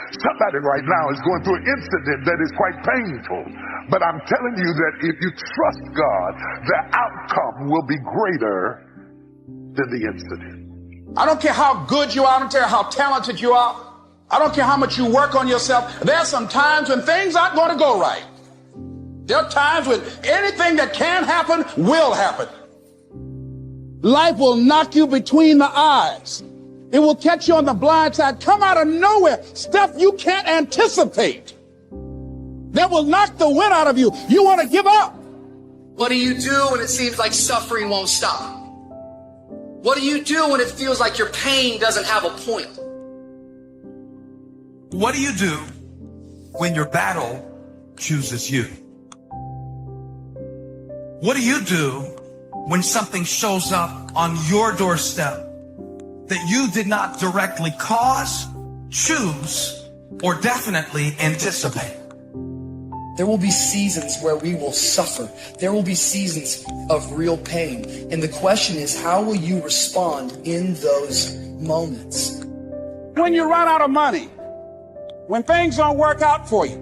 Somebody right now is going through an incident that is quite painful. But I'm telling you that if you trust God, the outcome will be greater than the incident. I don't care how good you are. I don't care how talented you are. I don't care how much you work on yourself. There are some times when things aren't going to go right. There are times when anything that can happen will happen. Life will knock you between the eyes. It will catch you on the blind side, come out of nowhere, stuff you can't anticipate. That will knock the wind out of you. You want to give up. What do you do when it seems like suffering won't stop? What do you do when it feels like your pain doesn't have a point? What do you do when your battle chooses you? What do you do when something shows up on your doorstep that you did not directly cause, choose, or definitely anticipate? There will be seasons where we will suffer. There will be seasons of real pain. And the question is, how will you respond in those moments? When you run out of money, when things don't work out for you,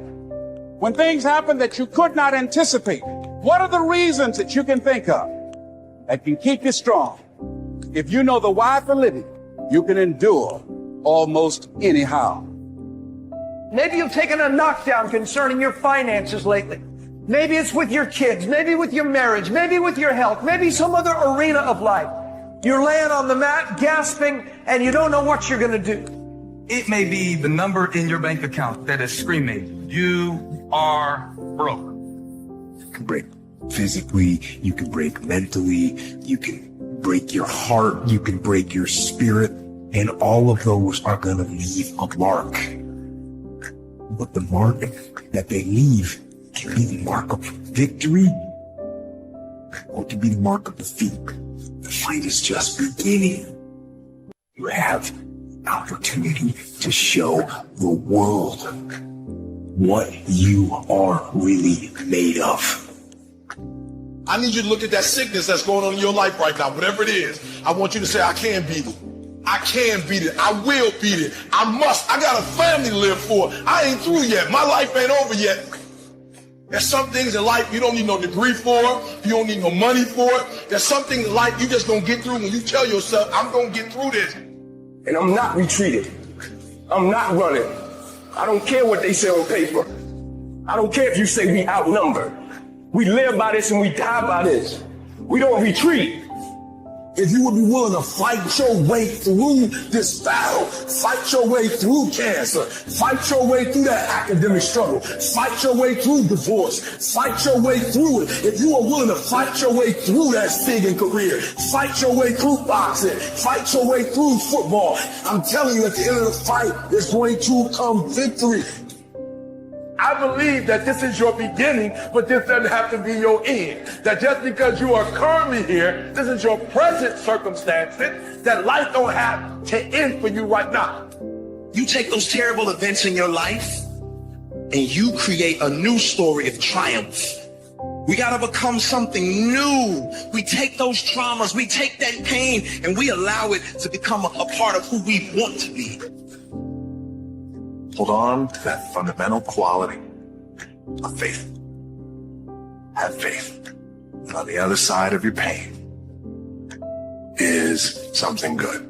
when things happen that you could not anticipate, what are the reasons that you can think of that can keep you strong? If you know the why for living, you can endure almost anyhow. Maybe you've taken a knockdown concerning your finances lately. Maybe it's with your kids, maybe with your marriage, maybe with your health, maybe some other arena of life. You're laying on the mat, gasping, and you don't know what you're going to do. It may be the number in your bank account that is screaming, you are broke. You can break physically, you can break mentally, you can break your heart, you can break your spirit, and all of those are going to leave a mark. But the mark that they leave can be the mark of victory or it can be the mark of defeat. The fight is just beginning. You have the opportunity to show the world what you are really made of. I need you to look at that sickness that's going on in your life right now, whatever it is. I want you to say, I can beat it. I can beat it. I will beat it. I must. I got a family to live for. I ain't through yet. My life ain't over yet. There's some things in life you don't need no degree for. You don't need no money for it. There's some things in life you just don't get through when you tell yourself, I'm going to get through this. And I'm not retreating. I'm not running. I don't care what they say on paper. I don't care if you say we outnumbered. We live by this and we die by this. We don't retreat. If you would be willing to fight your way through this battle, fight your way through cancer, fight your way through that academic struggle, fight your way through divorce, fight your way through it. If you are willing to fight your way through that singing career, fight your way through boxing, fight your way through football, I'm telling you at the end of the fight, there's going to come victory. I believe that this is your beginning, but this doesn't have to be your end. That just because you are currently here, this is your present circumstances, that life don't have to end for you right now. You take those terrible events in your life and you create a new story of triumph. We got to become something new. We take those traumas, we take that pain, and we allow it to become a part of who we want to be. Hold on to that fundamental quality of faith. Have faith. And on the other side of your pain is something good.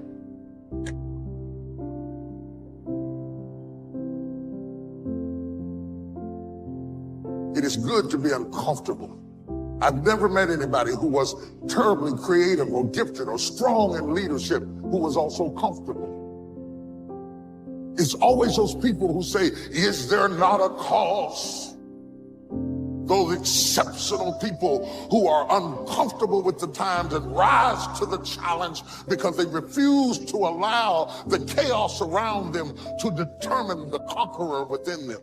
It is good to be uncomfortable. I've never met anybody who was terribly creative or gifted or strong in leadership who was also comfortable. It's always those people who say, is there not a cause? Those exceptional people who are uncomfortable with the times and rise to the challenge because they refuse to allow the chaos around them to determine the conqueror within them.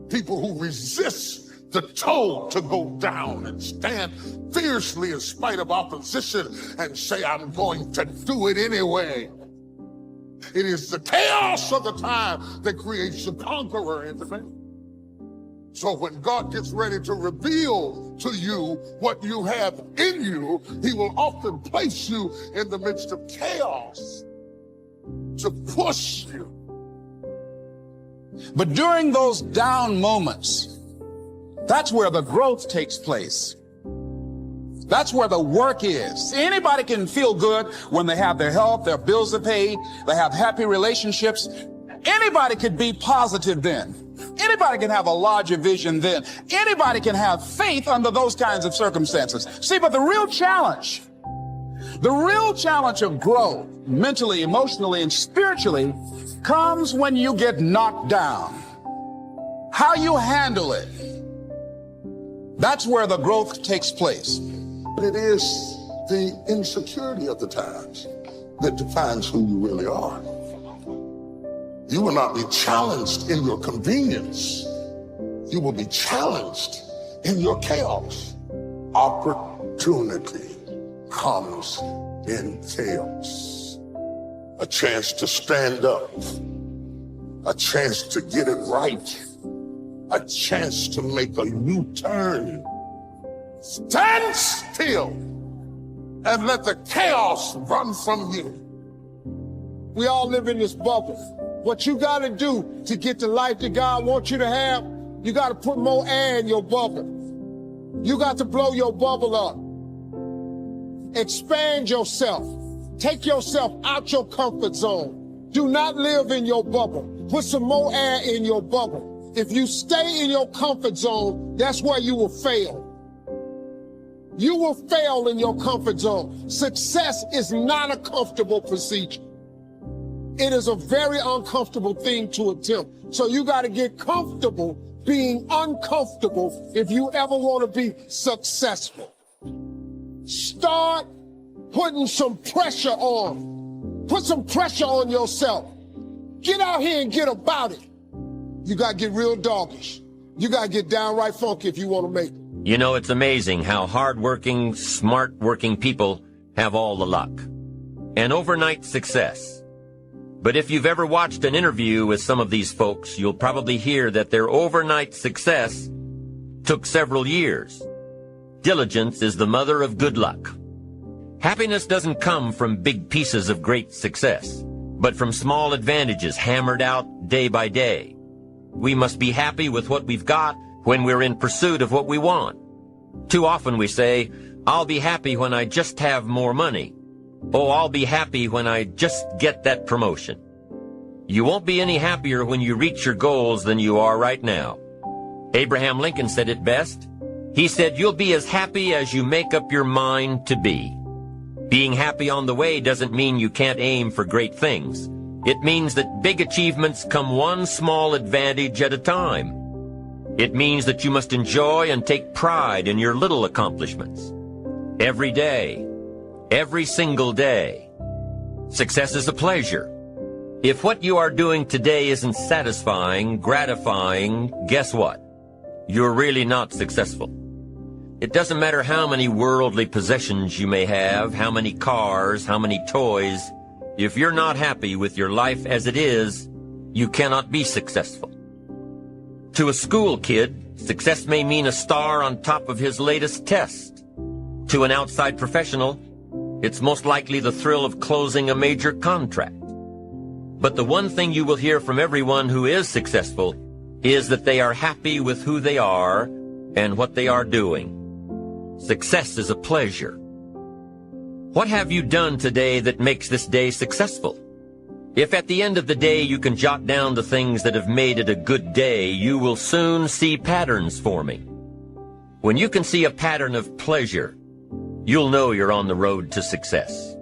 People who resist the toe to go down and stand fiercely in spite of opposition and say, I'm going to do it anyway. It is the chaos of the time that creates the conqueror in the man. So when God gets ready to reveal to you what you have in you, he will often place you in the midst of chaos to push you But during those down moments, that's where the growth takes place. That's where the work is. Anybody can feel good when they have their health, their bills are paid, they have happy relationships. Anybody could be positive then. Anybody can have a larger vision then. Anybody can have faith under those kinds of circumstances. See, but the real challenge of growth, mentally, emotionally, and spiritually, comes when you get knocked down. How you handle it, that's where the growth takes place. It is the insecurity of the times that defines who you really are. You will not be challenged in your convenience. You will be challenged in your chaos. Opportunity comes in chaos. A chance to stand up. A chance to get it right. A chance to make a U-turn. Stand still and let the chaos run from you. We all live in this bubble. What you got to do to get the life that God wants you to have, you got to put more air in your bubble. You got to blow your bubble up. Expand yourself. Take yourself out your comfort zone. Do not live in your bubble. Put some more air in your bubble. If you stay in your comfort zone, that's where you will fail. You will fail in your comfort zone. Success is not a comfortable procedure. It is a very uncomfortable thing to attempt. So you got to get comfortable being uncomfortable if you ever want to be successful. Start putting some pressure on. Put some pressure on yourself. Get out here and get about it. You got to get real doggish. You got to get downright funky if you want to make it. You know, it's amazing how hard-working, smart-working people have all the luck. An overnight success. But if you've ever watched an interview with some of these folks, you'll probably hear that their overnight success took several years. Diligence is the mother of good luck. Happiness doesn't come from big pieces of great success, but from small advantages hammered out day by day. We must be happy with what we've got when we're in pursuit of what we want. Too often we say, I'll be happy when I just have more money. Oh, I'll be happy when I just get that promotion. You won't be any happier when you reach your goals than you are right now. Abraham Lincoln said it best. He said, you'll be as happy as you make up your mind to be. Being happy on the way doesn't mean you can't aim for great things. It means that big achievements come one small advantage at a time. It means that you must enjoy and take pride in your little accomplishments. Every day, every single day. Success is a pleasure. If what you are doing today isn't satisfying, gratifying, guess what? You're really not successful. It doesn't matter how many worldly possessions you may have, how many cars, how many toys. If you're not happy with your life as it is, you cannot be successful. To a school kid, success may mean a star on top of his latest test. To an outside professional, it's most likely the thrill of closing a major contract. But the one thing you will hear from everyone who is successful is that they are happy with who they are and what they are doing. Success is a pleasure. What have you done today that makes this day successful? If at the end of the day you can jot down the things that have made it a good day, you will soon see patterns forming. When you can see a pattern of pleasure, you'll know you're on the road to success.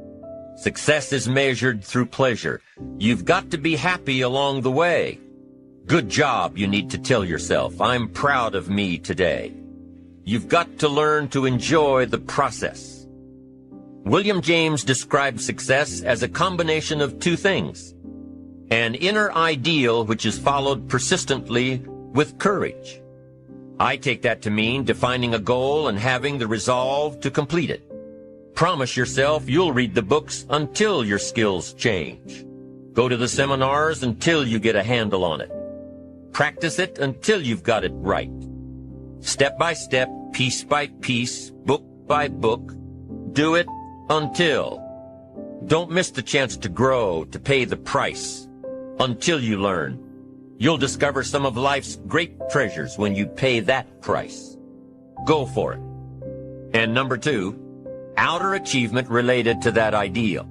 Success is measured through pleasure. You've got to be happy along the way. Good job, you need to tell yourself. I'm proud of me today. You've got to learn to enjoy the process. William James described success as a combination of two things: an inner ideal which is followed persistently with courage. I take that to mean defining a goal and having the resolve to complete it. Promise yourself you'll read the books until your skills change. Go to the seminars until you get a handle on it. Practice it until you've got it right. Step by step, piece by piece, book by book, do it until. Don't miss the chance to grow, to pay the price, until you learn. You'll discover some of life's great treasures when you pay that price. Go for it. And number 2, outer achievement related to that ideal.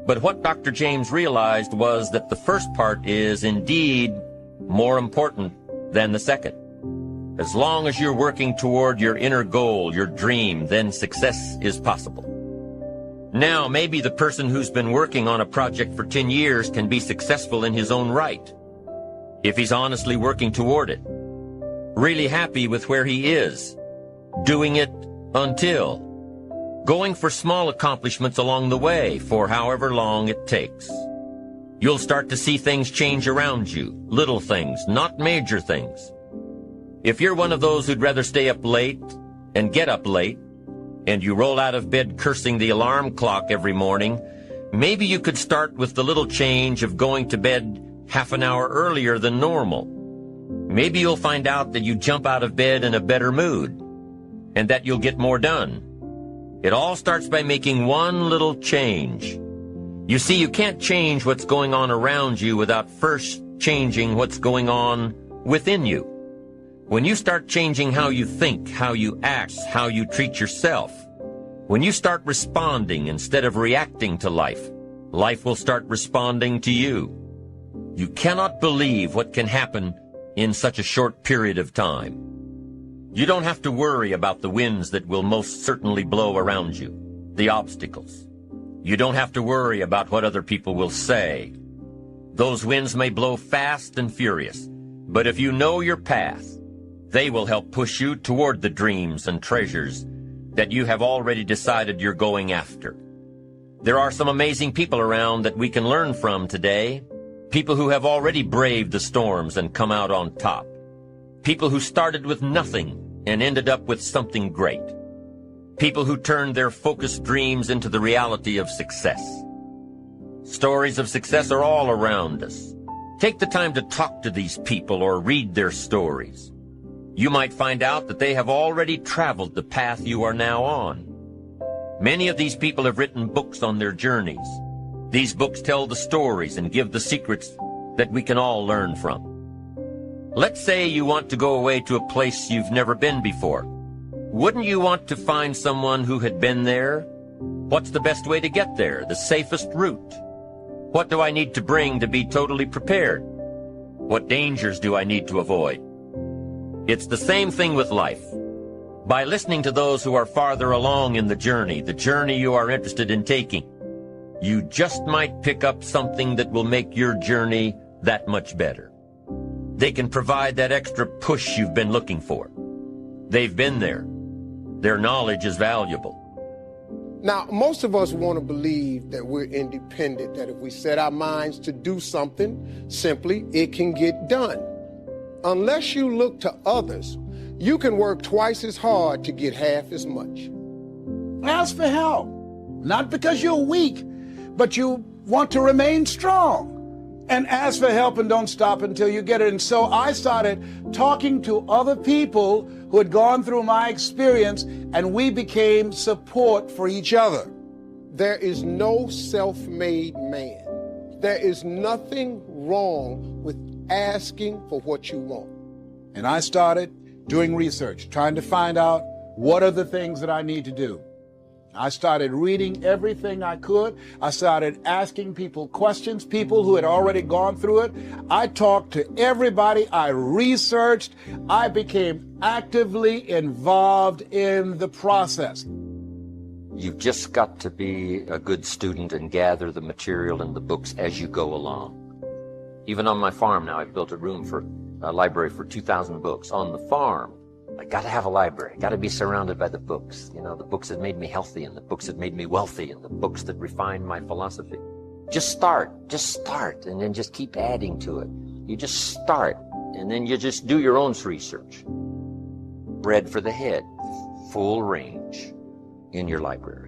But what Dr. James realized was that the first part is indeed more important than the second. As long as you're working toward your inner goal, your dream, then success is possible. Now, maybe the person who's been working on a project for 10 years can be successful in his own right, if he's honestly working toward it, really happy with where he is, doing it until, going for small accomplishments along the way for however long it takes. You'll start to see things change around you, little things, not major things. If you're one of those who'd rather stay up late and get up late, and you roll out of bed cursing the alarm clock every morning, maybe you could start with the little change of going to bed half an hour earlier than normal. Maybe you'll find out that you jump out of bed in a better mood, and that you'll get more done. It all starts by making one little change. You see, you can't change what's going on around you without first changing what's going on within you. When you start changing how you think, how you act, how you treat yourself, when you start responding instead of reacting to life, life will start responding to you. You cannot believe what can happen in such a short period of time. You don't have to worry about the winds that will most certainly blow around you, the obstacles. You don't have to worry about what other people will say. Those winds may blow fast and furious, but if you know your path, they will help push you toward the dreams and treasures that you have already decided you're going after. There are some amazing people around that we can learn from today. People who have already braved the storms and come out on top. People who started with nothing and ended up with something great. People who turned their focused dreams into the reality of success. Stories of success are all around us. Take the time to talk to these people or read their stories. You might find out that they have already traveled the path you are now on. Many of these people have written books on their journeys. These books tell the stories and give the secrets that we can all learn from. Let's say you want to go away to a place you've never been before. Wouldn't you want to find someone who had been there? What's the best way to get there? The safest route? What do I need to bring to be totally prepared? What dangers do I need to avoid? It's the same thing with life. By listening to those who are farther along in the journey you are interested in taking, you just might pick up something that will make your journey that much better. They can provide that extra push you've been looking for. They've been there. Their knowledge is valuable. Now, most of us want to believe that we're independent, that if we set our minds to do something, simply it can get done. Unless you look to others, you can work twice as hard to get half as much. Ask for help, not because you're weak, but you want to remain strong. And ask for help and don't stop until you get it. And so I started talking to other people who had gone through my experience, and we became support for each other. There is no self-made man. There is nothing wrong with asking for what you want. And I started doing research, trying to find out what are the things that I need to do. I started reading everything I could. I started asking people questions, people who had already gone through it. I talked to everybody. I researched. I became actively involved in the process. You've just got to be a good student and gather the material in the books as you go along. Even on my farm now, I've built a library for 2,000 books. On the farm, I got to have a library. I got to be surrounded by the books. You know, the books that made me healthy and the books that made me wealthy and the books that refined my philosophy. Just start, and then just keep adding to it. You just start, and then you just do your own research. Bread for the head, full range in your library.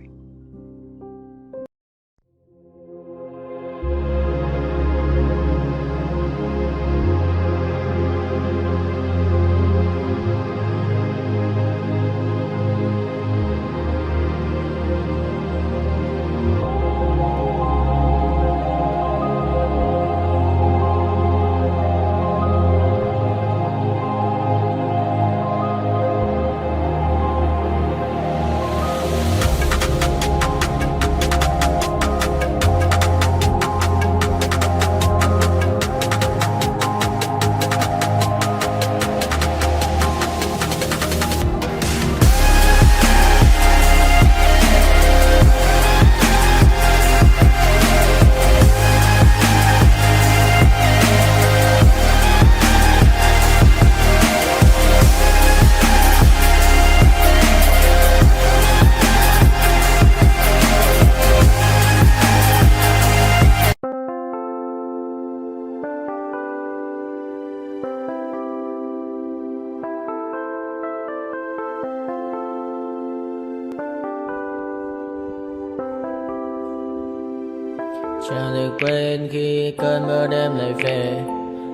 Chẳng thể quên khi cơn mưa đêm lại về.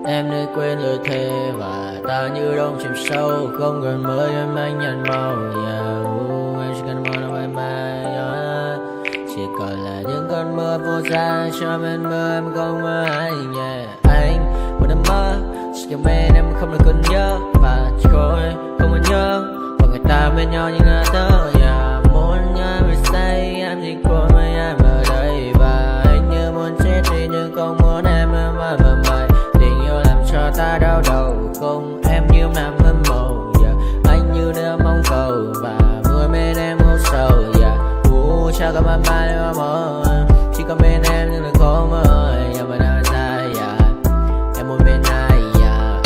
Em để quên lời thề và ta như đông chìm sâu. Không cần mơ em anh nhận màu. Em chỉ cần mơ bye bye. Chỉ còn là những cơn mưa vô giá cho bên mơ em không mơ anh. Anh một đêm mơ chỉ cần bên em không được cần nhớ và chỉ có em không còn nhớ và người ta bên nhau như ngã tớ. Muốn nhớ về say em chỉ có mấy em ở đây và anh như muốn chết đi nhưng không muốn em mơ mày. Tình yêu làm cho ta đau đầu không em như nằm hâm mộ. Anh như đêm mong cầu và mưa bên em ngủ sầu. Chào các bạn mai mơ chỉ có bên em nhưng là khó mơ. Mà đang dài em một bên ai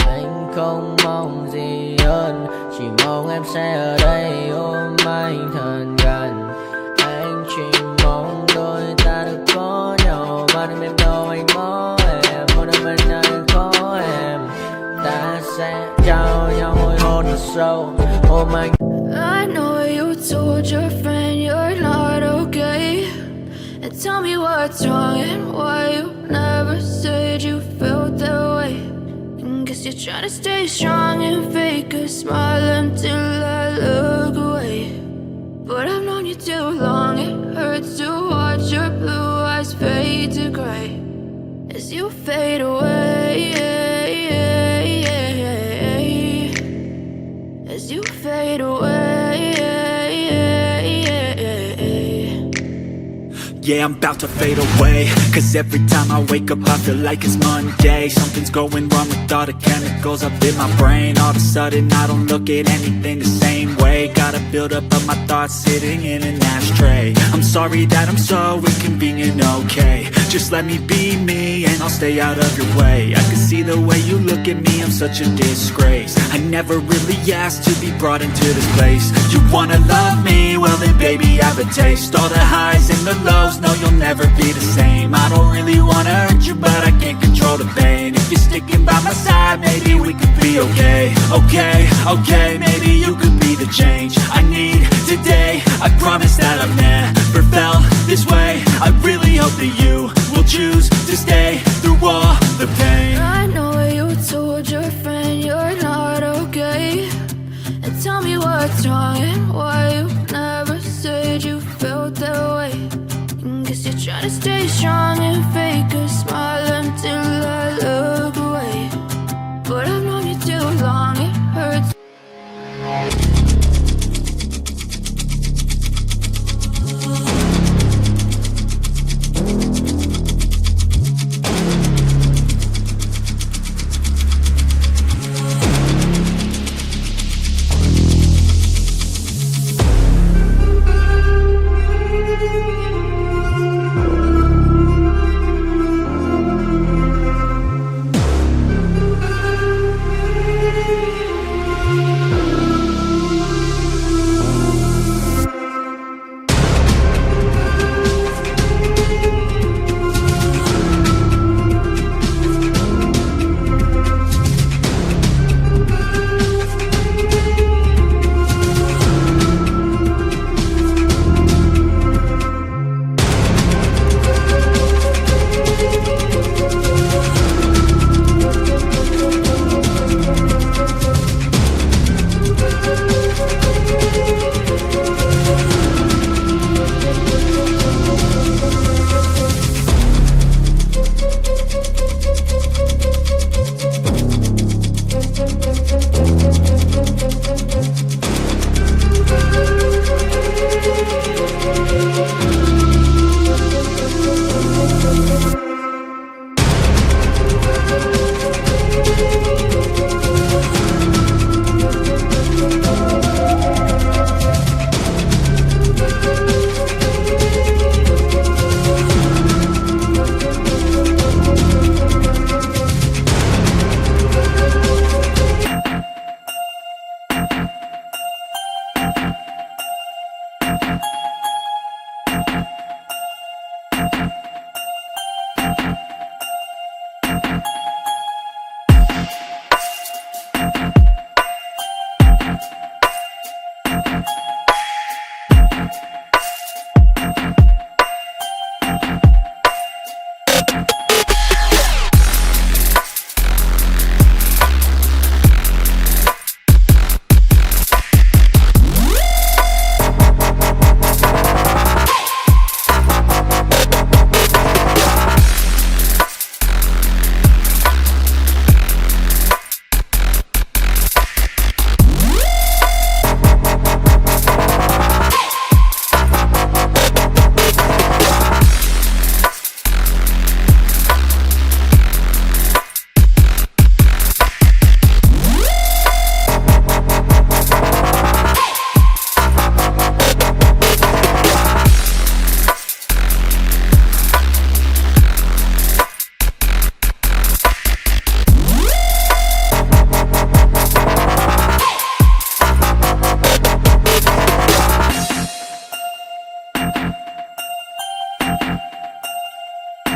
anh không mong gì hơn chỉ mong em sẽ ở đây ôm anh thật gần. Anh chỉ mong đôi ta được có nhau mà đừng em đâu anh mơ em một đêm bên anh có em ta sẽ trao nhau môi hôn thật sâu ôm anh. I know you told your friend you're not okay, and tell me what's wrong and why you never said you felt that way. And guess you're trying to stay strong and fake a smile until I look away. But I've known you too long, it hurts to watch your blue eyes fade to gray as you fade away. As you fade away. Yeah, I'm about to fade away. Cause every time I wake up I feel like it's Monday. Something's going wrong with all the chemicals up in my brain. All of a sudden I don't look at anything the same way. Gotta build up of my thoughts sitting in an ashtray. I'm sorry that I'm so inconvenient, okay. Just let me be me and I'll stay out of your way. I can see the way you look at me, I'm such a disgrace. I never really asked to be brought into this place. You wanna love me? Well then baby I have a taste. All the highs and the lows, no you'll never be the same. I don't really wanna hurt you but I can't control the pain. If you're sticking by my side maybe we could be okay. Okay, maybe you could be the change I need today. I promise that I've never felt this way. I really hope that you will choose to stay through all the pain. I know you told your friend you're not okay, and tell me what's wrong and why you never said you felt that way. And guess you're trying to stay strong and fake a smile until I look away. But I've known you too long, it hurts.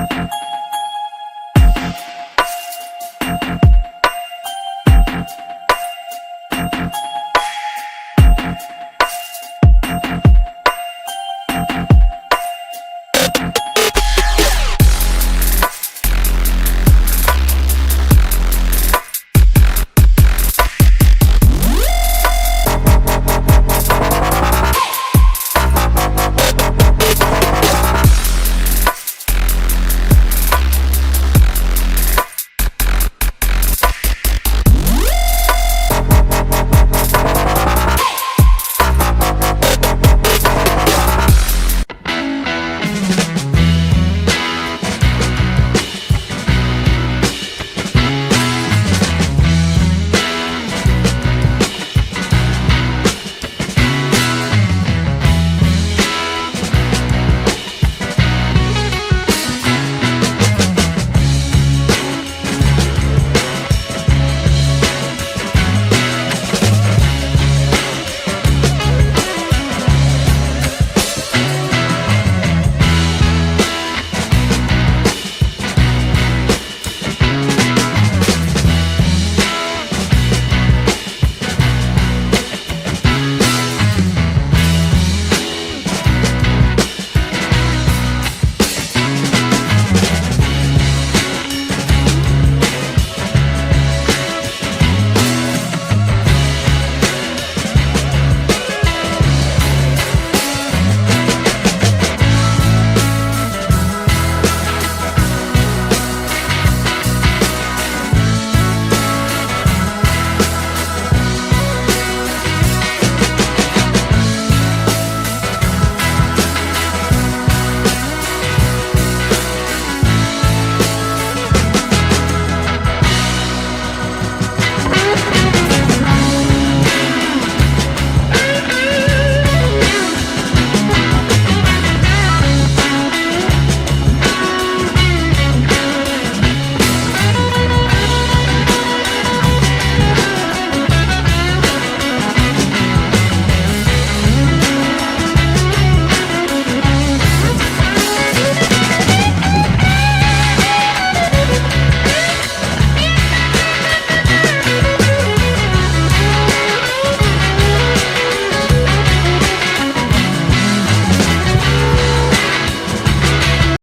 Bye.